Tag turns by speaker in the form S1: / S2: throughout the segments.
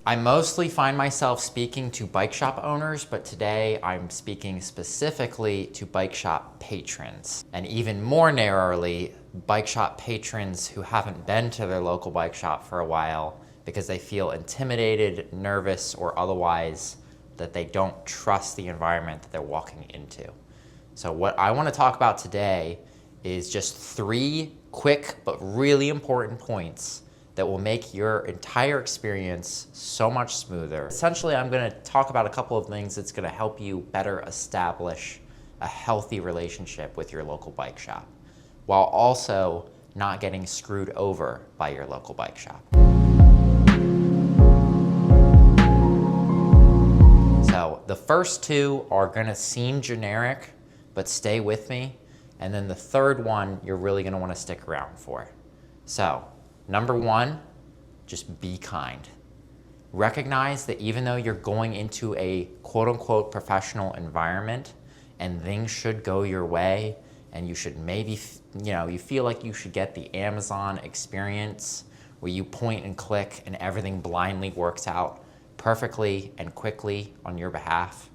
S1: I mostly find myself speaking to bike shop owners, but today I'm speaking specifically to bike shop patrons. And even more narrowly, bike shop patrons who haven't been to their local bike shop for a while because they feel intimidated, nervous, or otherwise that they don't trust the environment that they're walking into. So what I want to talk about today is just 3 quick but really important points that will make your entire experience so much smoother. Essentially, I'm going to talk about a couple of things that's going to help you better establish a healthy relationship with your local bike shop, while also not getting screwed over by your local bike shop. So the first 2 are going to seem generic, but stay with me. And then the third one, you're really going to want to stick around for. So, number 1, just be kind. Recognize that even though you're going into a quote-unquote professional environment and things should go your way and you should maybe, you feel like you should get the Amazon experience where you point and click and everything blindly works out perfectly and quickly on your behalf.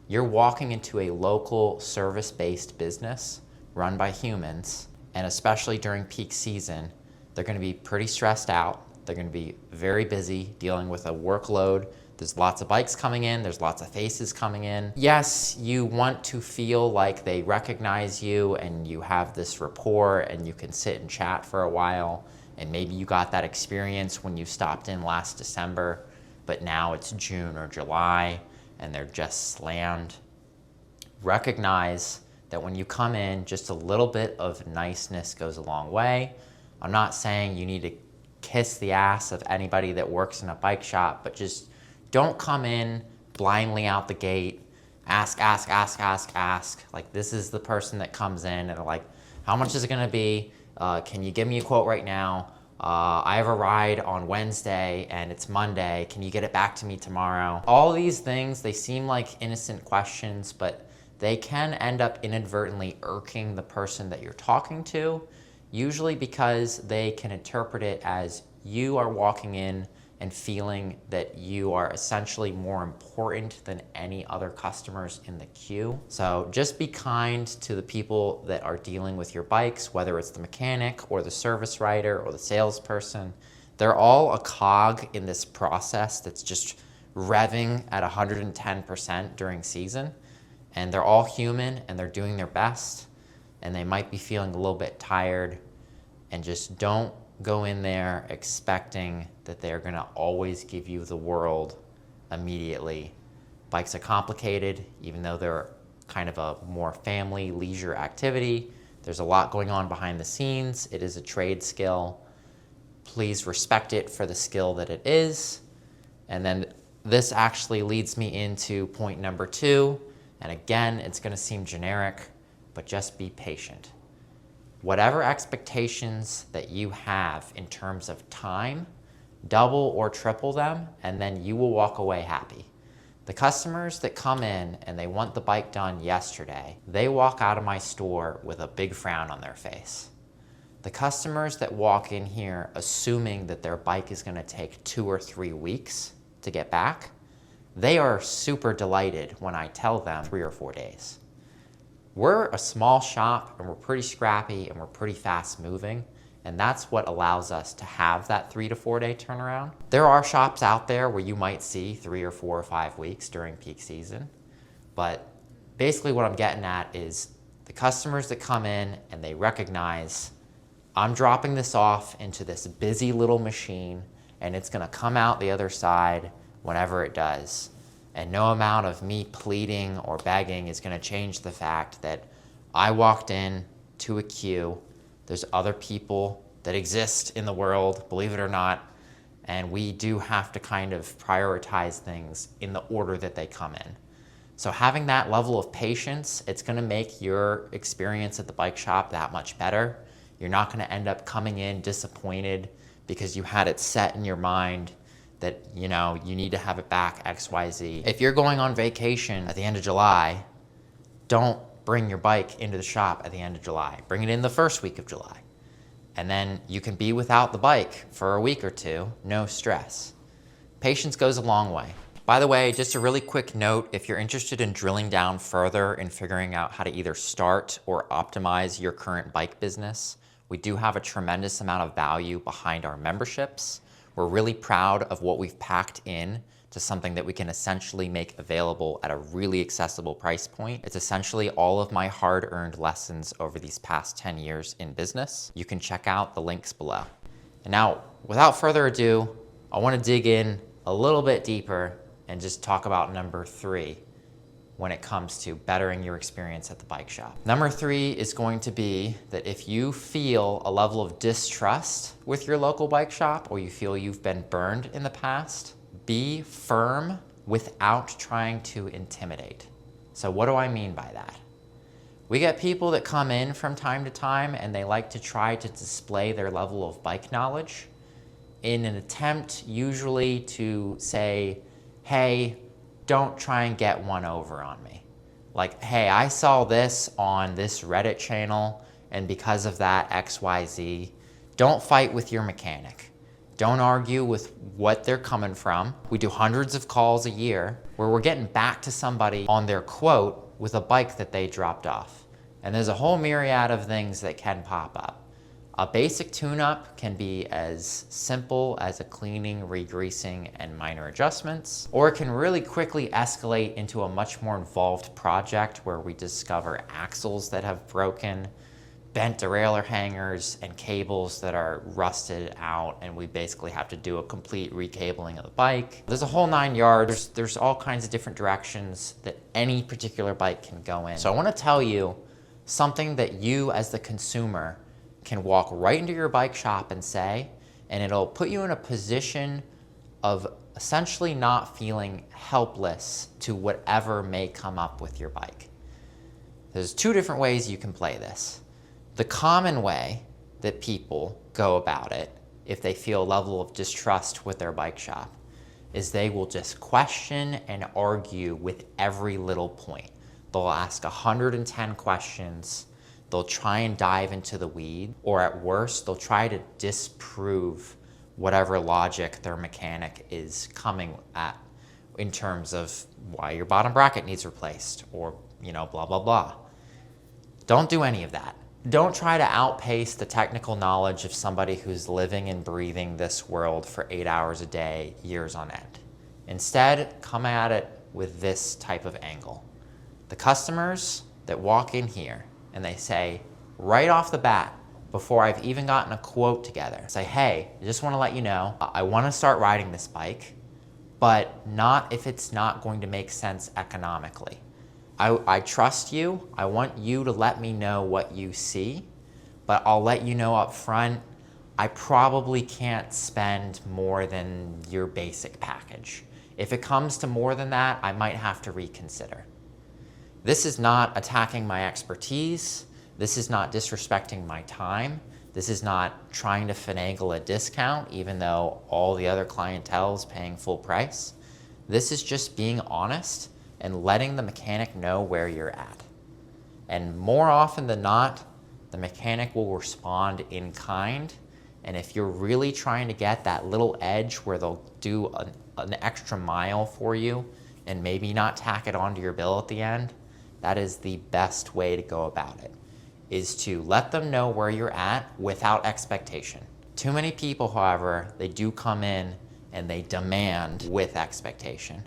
S1: You're walking into a local service-based business run by humans, and especially during peak season, they're going to be pretty stressed out. They're going to be very busy dealing with a workload. There's lots of bikes coming in. There's lots of faces coming in. Yes, you want to feel like they recognize you and you have this rapport and you can sit and chat for a while. And maybe you got that experience when you stopped in last December, but now it's June or July and they're just slammed. Recognize that when you come in, just a little bit of niceness goes a long way. I'm not saying you need to kiss the ass of anybody that works in a bike shop, but just don't come in blindly out the gate, ask. Like, this is the person that comes in and they're like, how much is it gonna be? Can you give me a quote right now? I have a ride on Wednesday and it's Monday. Can you get it back to me tomorrow? All these things, they seem like innocent questions, but they can end up inadvertently irking the person that you're talking to, usually because they can interpret it as you are walking in and feeling that you are essentially more important than any other customers in the queue. So just be kind to the people that are dealing with your bikes, whether it's the mechanic or the service writer or the salesperson. They're all a cog in this process that's just revving at 110% during season. And they're all human and they're doing their best and they might be feeling a little bit tired, and just don't go in there expecting that they're gonna always give you the world immediately. Bikes are complicated, even though they're kind of a more family leisure activity. There's a lot going on behind the scenes. It is a trade skill. Please respect it for the skill that it is. And then this actually leads me into point number 2. And again, it's gonna seem generic, but just be patient. Whatever expectations that you have in terms of time, double or triple them, and then you will walk away happy. The customers that come in and they want the bike done yesterday, they walk out of my store with a big frown on their face. The customers that walk in here assuming that their bike is gonna take 2 or 3 weeks to get back, they are super delighted when I tell them 3 or 4 days. We're a small shop and we're pretty scrappy and we're pretty fast moving, and that's what allows us to have that 3 to 4 day turnaround. There are shops out there where you might see 3 or 4 or 5 weeks during peak season, but basically what I'm getting at is the customers that come in and they recognize I'm dropping this off into this busy little machine and it's gonna come out the other side whenever it does. And no amount of me pleading or begging is gonna change the fact that I walked in to a queue. There's other people that exist in the world, believe it or not, and we do have to kind of prioritize things in the order that they come in. So having that level of patience, it's gonna make your experience at the bike shop that much better. You're not gonna end up coming in disappointed because you had it set in your mind that you need to have it back XYZ. If you're going on vacation at the end of July, don't bring your bike into the shop at the end of July. Bring it in the first week of July. And then you can be without the bike for a week or two, no stress. Patience goes a long way. By the way, just a really quick note, if you're interested in drilling down further and figuring out how to either start or optimize your current bike business, we do have a tremendous amount of value behind our memberships. We're really proud of what we've packed in to something that we can essentially make available at a really accessible price point. It's essentially all of my hard-earned lessons over these past 10 years in business. You can check out the links below. And now, without further ado, I want to dig in a little bit deeper and just talk about number 3 when it comes to bettering your experience at the bike shop. Number 3 is going to be that if you feel a level of distrust with your local bike shop, or you feel you've been burned in the past, be firm without trying to intimidate. So what do I mean by that? We get people that come in from time to time and they like to try to display their level of bike knowledge in an attempt usually to say, hey, don't try and get one over on me. Like, hey, I saw this on this Reddit channel and because of that XYZ, don't fight with your mechanic. Don't argue with what they're coming from. We do hundreds of calls a year where we're getting back to somebody on their quote with a bike that they dropped off. And there's a whole myriad of things that can pop up. A basic tune-up can be as simple as a cleaning, re-greasing, and minor adjustments, or it can really quickly escalate into a much more involved project where we discover axles that have broken, bent derailleur hangers, and cables that are rusted out, and we basically have to do a complete recabling of the bike. There's a whole 9 yards. There's all kinds of different directions that any particular bike can go in. So I want to tell you something that you as the consumer can walk right into your bike shop and say, and it'll put you in a position of essentially not feeling helpless to whatever may come up with your bike. There's 2 different ways you can play this. The common way that people go about it, if they feel a level of distrust with their bike shop, is they will just question and argue with every little point. They'll ask 110 questions. They'll try and dive into the weed, or at worst, they'll try to disprove whatever logic their mechanic is coming at in terms of why your bottom bracket needs replaced, or, blah, blah, blah. Don't do any of that. Don't try to outpace the technical knowledge of somebody who's living and breathing this world for 8 hours a day, years on end. Instead, come at it with this type of angle. The customers that walk in here and they say, right off the bat, before I've even gotten a quote together, say, hey, I just want to let you know, I want to start riding this bike, but not if it's not going to make sense economically. I trust you. I want you to let me know what you see, but I'll let you know up front, I probably can't spend more than your basic package. If it comes to more than that, I might have to reconsider. This is not attacking my expertise. This is not disrespecting my time. This is not trying to finagle a discount, even though all the other clientele is paying full price. This is just being honest and letting the mechanic know where you're at. And more often than not, the mechanic will respond in kind. And if you're really trying to get that little edge where they'll do an extra mile for you and maybe not tack it onto your bill at the end, that is the best way to go about it, is to let them know where you're at without expectation. Too many people, however, they do come in and they demand with expectation.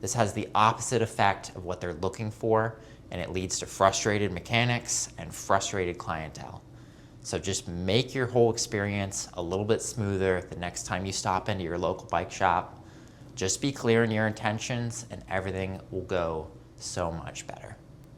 S1: This has the opposite effect of what they're looking for, and it leads to frustrated mechanics and frustrated clientele. So just make your whole experience a little bit smoother the next time you stop into your local bike shop. Just be clear in your intentions and everything will go so much better.